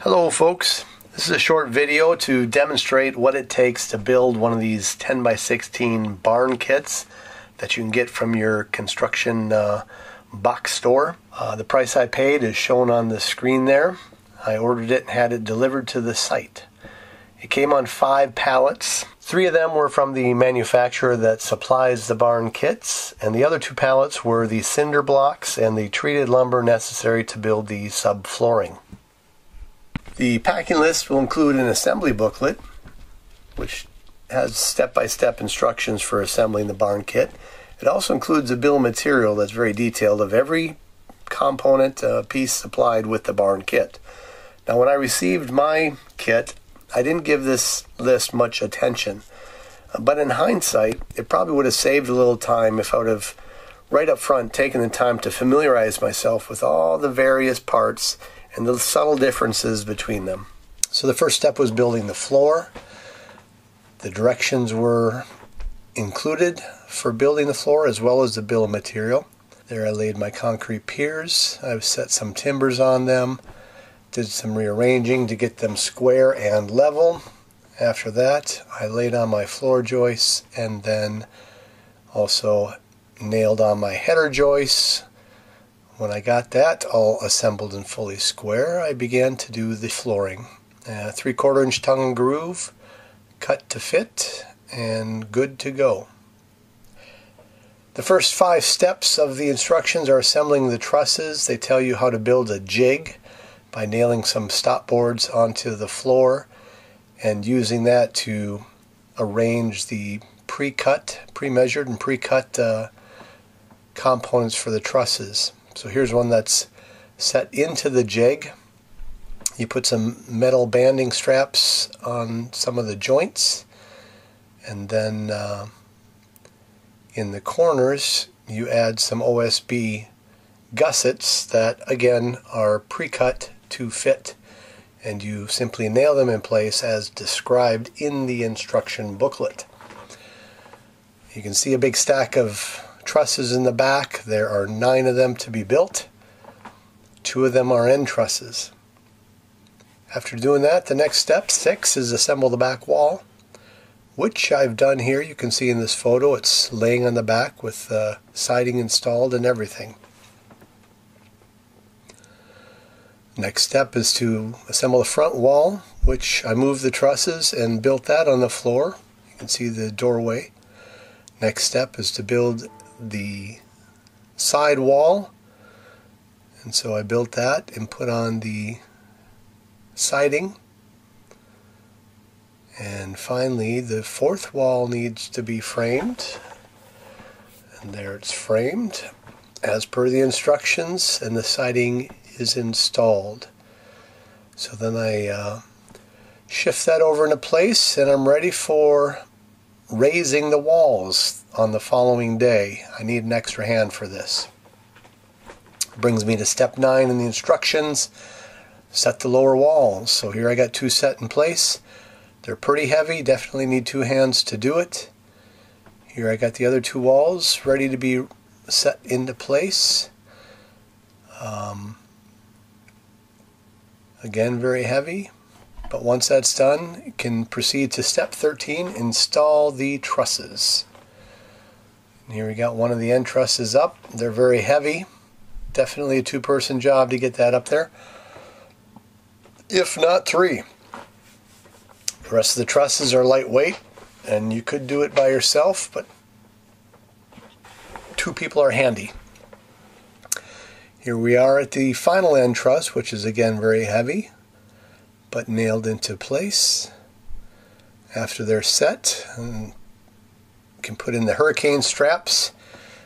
Hello folks, this is a short video to demonstrate what it takes to build one of these 10 by 16 barn kits that you can get from your construction box store. The price I paid is shown on the screen there. I ordered it and had it delivered to the site. It came on 5 pallets. 3 of them were from the manufacturer that supplies the barn kits, and the other 2 pallets were the cinder blocks and the treated lumber necessary to build the subflooring. The packing list will include an assembly booklet, which has step-by-step instructions for assembling the barn kit. It also includes a bill of material that's very detailed of every component piece supplied with the barn kit. Now, when I received my kit, I didn't give this list much attention, but in hindsight, it probably would have saved a little time if I would have right up front taken the time to familiarize myself with all the various parts and the subtle differences between them. So the first step was building the floor. The directions were included for building the floor as well as the bill of material. There I laid my concrete piers. I've set some timbers on them, did some rearranging to get them square and level. After that, I laid on my floor joists and then also nailed on my header joists. When I got that all assembled and fully square, I began to do the flooring. 3/4 inch tongue and groove, cut to fit, and good to go. The first 5 steps of the instructions are assembling the trusses. They tell you how to build a jig by nailing some stop boards onto the floor and using that to arrange the pre-measured and pre-cut components for the trusses. So here's one that's set into the jig. You put some metal banding straps on some of the joints, and then in the corners you add some OSB gussets that again are pre-cut to fit, and you simply nail them in place as described in the instruction booklet. You can see a big stack of trusses in the back. There are 9 of them to be built. 2 of them are end trusses. After doing that, the next step, 6, is assemble the back wall, which I've done here. You can see in this photo it's laying on the back with siding installed and everything. Next step is to assemble the front wall, which I moved the trusses and built that on the floor. You can see the doorway. Next step is to build the side wall, and so I built that and put on the siding. And finally, the 4th wall needs to be framed, and there it's framed as per the instructions, and the siding is installed. So then I shift that over into place, and I'm ready for raising the walls on the following day. I need an extra hand for this. Brings me to step 9 in the instructions. Set the lower walls. So here I got 2 set in place. They're pretty heavy, definitely need 2 hands to do it. Here I got the other 2 walls ready to be set into place. Again, very heavy. But once that's done, you can proceed to step 13, install the trusses. And here we got one of the end trusses up. They're very heavy. Definitely a 2-person job to get that up there, if not 3. The rest of the trusses are lightweight, and you could do it by yourself, but 2 people are handy. Here we are at the final end truss, which is again very heavy, but nailed into place. After they're set, you can put in the hurricane straps,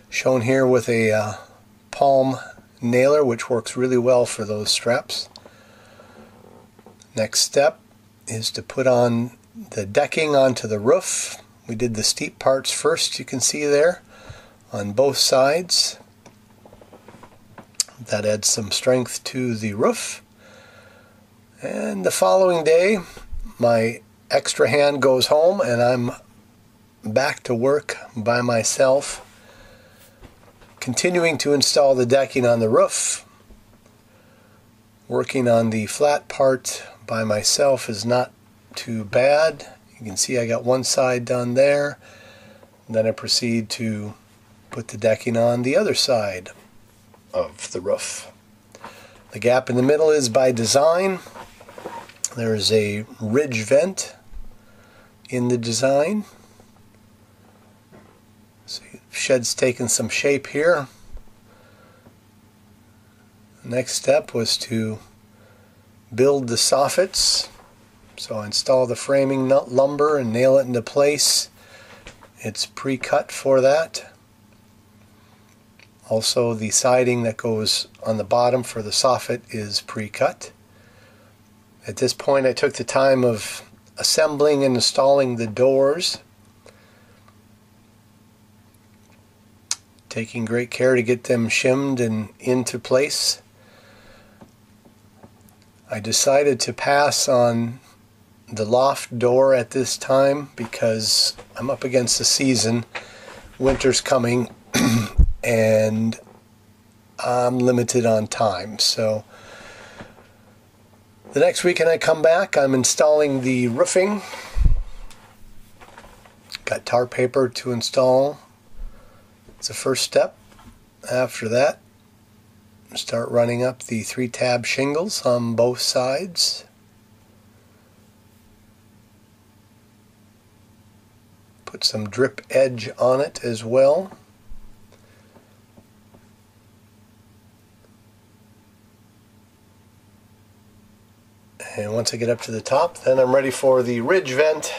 shown here with a palm nailer, which works really well for those straps. Next step is to put on the decking onto the roof. We did the steep parts first, you can see there, on both sides. That adds some strength to the roof. And the following day, my extra hand goes home and I'm back to work by myself, continuing to install the decking on the roof. Working on the flat part by myself is not too bad. You can see I got one side done there. Then I proceed to put the decking on the other side of the roof. The gap in the middle is by design. There's a ridge vent in the design. So the shed's taken some shape here. The next step was to build the soffits. So I install the framing nut lumber and nail it into place. It's pre-cut for that. Also, the siding that goes on the bottom for the soffit is pre-cut. At this point, I took the time of assembling and installing the doors, taking great care to get them shimmed and into place. I decided to pass on the loft door at this time because I'm up against the season. Winter's coming and I'm limited on time. So the next weekend I come back, I'm installing the roofing. Got tar paper to install. It's the first step. After that, start running up the 3-tab shingles on both sides. Put some drip edge on it as well. And once I get up to the top, then I'm ready for the ridge vent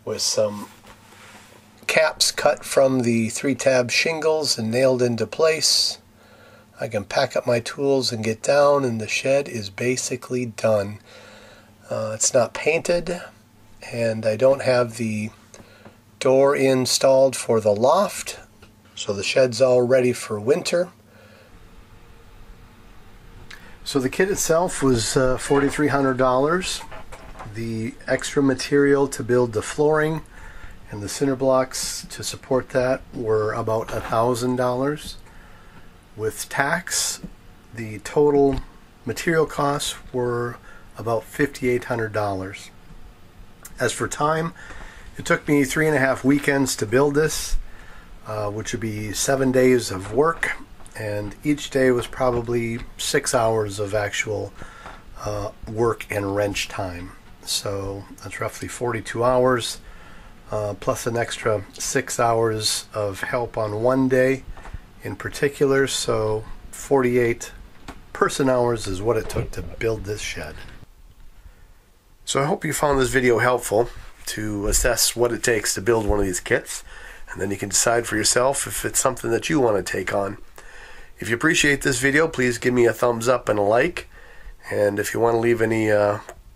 with some caps cut from the 3-tab shingles and nailed into place. I can pack up my tools and get down, and the shed is basically done. It's not painted, and I don't have the door installed for the loft, so the shed's all ready for winter. So the kit itself was $4,300. The extra material to build the flooring and the cinder blocks to support that were about $1,000. With tax, the total material costs were about $5,800. As for time, it took me 3.5 weekends to build this, which would be 7 days of work, and each day was probably 6 hours of actual work and wrench time. So that's roughly 42 hours, plus an extra 6 hours of help on one day in particular, so 48 person hours is what it took to build this shed. So I hope you found this video helpful to assess what it takes to build one of these kits, and then you can decide for yourself if it's something that you want to take on. If you appreciate this video, please give me a thumbs up and a like, and if you want to leave any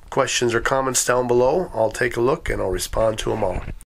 questions or comments down below, I'll take a look and I'll respond to them all.